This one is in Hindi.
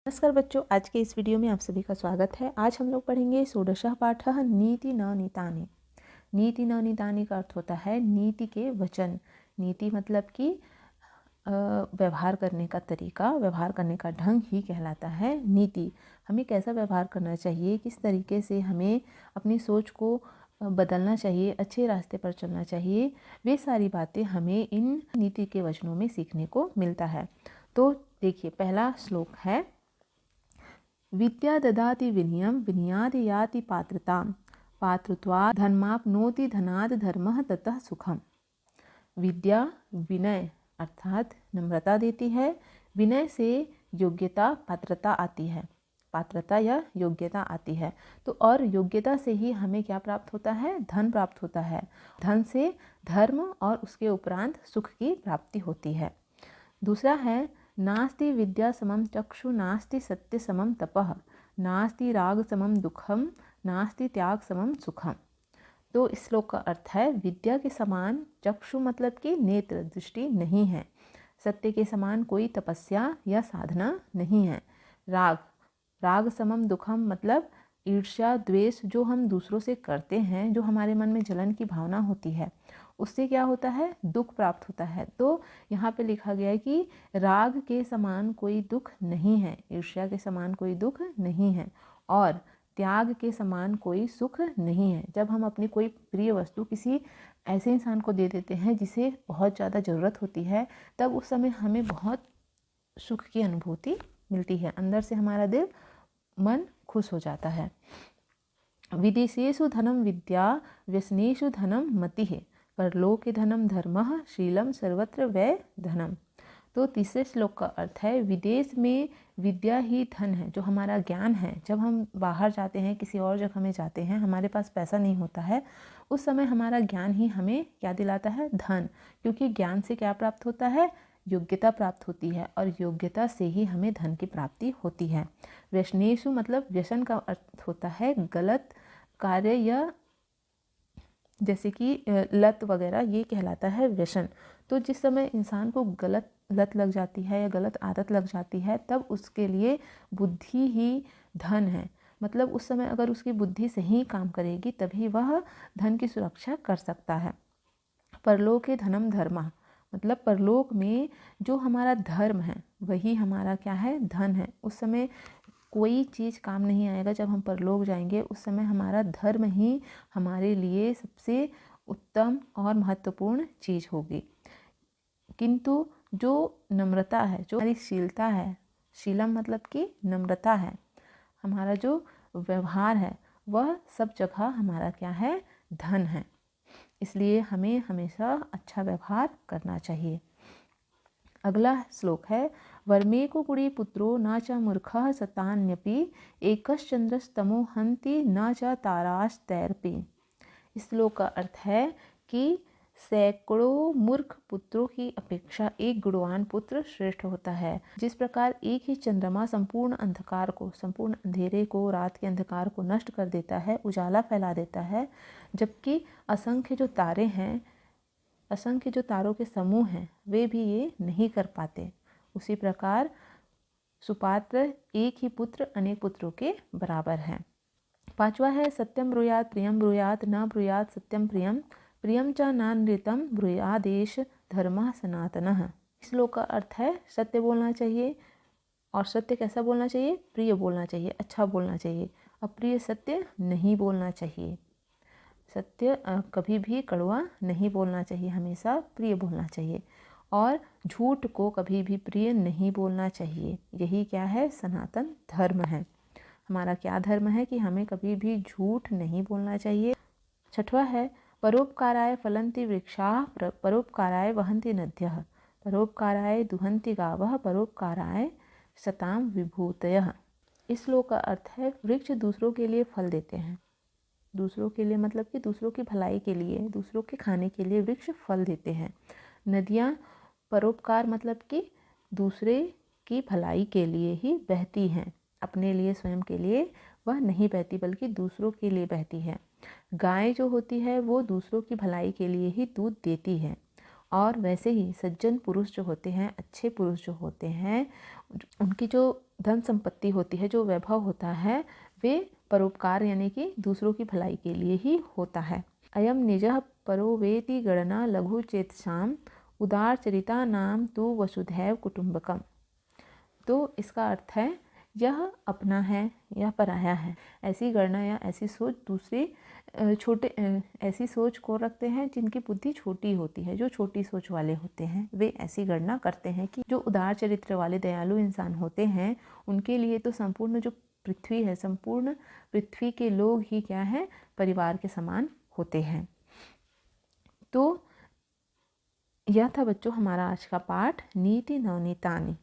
नमस्कार बच्चों, आज के इस वीडियो में आप सभी का स्वागत है। आज हम लोग पढ़ेंगे षोडशः पाठः नीति न नीतानि। नीति न नीतानि का अर्थ होता है नीति के वचन। नीति मतलब कि व्यवहार करने का तरीका, व्यवहार करने का ढंग ही कहलाता है नीति। हमें कैसा व्यवहार करना चाहिए, किस तरीके से हमें अपनी सोच को बदलना चाहिए, अच्छे रास्ते पर चलना चाहिए, वे सारी बातें हमें इन नीति के वचनों में सीखने को मिलता है। तो देखिए, पहला श्लोक है, विद्या ददाति विनयं विनयाद् याति पात्रतां पात्रत्वात् धर्माप्नोति धनाद् धर्मः ततः सुखम। विद्या विनय अर्थात नम्रता देती है। विनय से योग्यता पात्रता आती है, पात्रता या योग्यता आती है। तो और योग्यता से ही हमें क्या प्राप्त होता है? धन प्राप्त होता है। धन से धर्म और उसके उपरांत सुख की प्राप्ति होती है। दूसरा है, नास्ति विद्या समम चक्षु नास्ति सत्य समम तपः नास्ति राग समम दुखम नास्ति त्याग समम सुखम। तो इस श्लोक का अर्थ है, विद्या के समान चक्षु मतलब कि नेत्र दृष्टि नहीं है, सत्य के समान कोई तपस्या या साधना नहीं है, राग समम दुखम मतलब ईर्ष्या द्वेष जो हम दूसरों से करते हैं, जो हमारे मन में जलन की भावना होती है, उससे क्या होता है? दुख प्राप्त होता है। तो यहाँ पे लिखा गया है कि राग के समान कोई दुख नहीं है, ईर्ष्या के समान कोई दुख नहीं है और त्याग के समान कोई सुख नहीं है। जब हम अपनी कोई प्रिय वस्तु किसी ऐसे इंसान को दे देते हैं जिसे बहुत ज़्यादा ज़रूरत होती है, तब उस समय हमें बहुत सुख की अनुभूति मिलती है, अंदर से हमारा दिल मन खुश हो जाता है। विदेशेषु धनम विद्या व्यसनेषु धनम मतिः परलोके धनम धर्मः शीलम सर्वत्र वै धनम। तो तीसरे श्लोक का अर्थ है, विदेश में विद्या ही धन है, जो हमारा ज्ञान है। जब हम बाहर जाते हैं, किसी और जगह में जाते हैं, हमारे पास पैसा नहीं होता है, उस समय हमारा ज्ञान ही हमें क्या दिलाता है? धन। क्योंकि ज्ञान से क्या प्राप्त होता है? योग्यता प्राप्त होती है और योग्यता से ही हमें धन की प्राप्ति होती है। व्यसनेषु मतलब व्यसन का अर्थ होता है गलत कार्य या जैसे कि लत वगैरह, ये कहलाता है व्यसन। तो जिस समय इंसान को गलत लत लग जाती है या गलत आदत लग जाती है, तब उसके लिए बुद्धि ही धन है। मतलब उस समय अगर उसकी बुद्धि सही काम करेगी तभी वह धन की सुरक्षा कर सकता है। परलोके धनम धर्मः मतलब परलोक में जो हमारा धर्म है वही हमारा क्या है? धन है। उस समय कोई चीज़ काम नहीं आएगा। जब हम परलोक जाएंगे उस समय हमारा धर्म ही हमारे लिए सबसे उत्तम और महत्वपूर्ण चीज़ होगी। किंतु जो नम्रता है, जो हमारी शीलता है, शीलम मतलब कि नम्रता है, हमारा जो व्यवहार है, वह सब जगह हमारा क्या है? धन है। इसलिए हमें हमेशा अच्छा व्यवहार करना चाहिए। अगला श्लोक है, वर्मेको कुड़ी पुत्रो न च मूर्खः सतान्यपि एकश्चंद्रस्तमो हन्ति न च तारास्तैरपि। इस श्लोक का अर्थ है कि सैकड़ों मूर्ख पुत्रों की अपेक्षा एक गुणवान पुत्र श्रेष्ठ होता है। जिस प्रकार एक ही चंद्रमा संपूर्ण अंधकार को, संपूर्ण अंधेरे को, रात के अंधकार को नष्ट कर देता है, उजाला फैला देता है, जबकि असंख्य जो तारे हैं, असंख्य जो तारों के समूह हैं, वे भी ये नहीं कर पाते, उसी प्रकार सुपात्र एक ही पुत्र अनेक पुत्रों के बराबर है। पांचवा है, सत्यम ब्रूयात प्रियम ब्रूयात न ब्रूयात सत्यम प्रियम प्रियम च नानृतम ब्रूयादेश धर्मः सनातनः। इस श्लोक का अर्थ है, सत्य बोलना चाहिए। और सत्य कैसा बोलना चाहिए? प्रिय बोलना चाहिए, अच्छा बोलना चाहिए। अप्रिय सत्य नहीं बोलना चाहिए। सत्य कभी भी कड़वा नहीं बोलना चाहिए, हमेशा प्रिय बोलना चाहिए। और झूठ को कभी भी प्रिय नहीं बोलना चाहिए। यही क्या है? सनातन धर्म है। हमारा क्या धर्म है कि हमें कभी भी झूठ नहीं बोलना चाहिए। छठवा है, परोपकाराय फलन्ति वृक्षाः परोपकाराय वहन्ति नद्यः परोपकाराय दुहन्ति गावः परोपकाराय सताम विभूतयः। इस श्लोक का अर्थ है, वृक्ष दूसरों के लिए फल देते हैं। दूसरों के लिए मतलब कि दूसरों की भलाई के लिए, दूसरों के खाने के लिए वृक्ष फल देते हैं। नदियाँ परोपकार मतलब कि दूसरे की भलाई के लिए ही बहती हैं, अपने लिए स्वयं के लिए वह नहीं बहती बल्कि दूसरों के लिए बहती है। गाय जो होती है वो दूसरों की भलाई के लिए ही दूध देती है। और वैसे ही सज्जन पुरुष जो होते हैं, अच्छे पुरुष जो होते हैं, उनकी जो धन संपत्ति होती है, जो वैभव होता है, वे परोपकार यानी कि दूसरों की भलाई के लिए ही होता है। अयम निजः परो वेति गणना लघु चेतसाम उदार चरिता नाम तु वसुधैव कुटुंबकम। तो इसका अर्थ है यह अपना है, यह पराया है। ऐसी गणना या ऐसी सोच दूसरे ऐसी सोच को रखते हैं जिनकी बुद्धि छोटी होती है, जो छोटी सोच वाले होते हैं, वे ऐसी गणना करते हैं कि जो उदार चरित्र वाले दयालु इंसान होते हैं, उनके लिए तो संपूर्ण जो पृथ्वी है, संपूर्ण पृथ्वी के लोग ही क्या है, परिवार के समान होते हैं। तो यह था बच्चों हमारा आज का पाठ नीति नवनीतानि।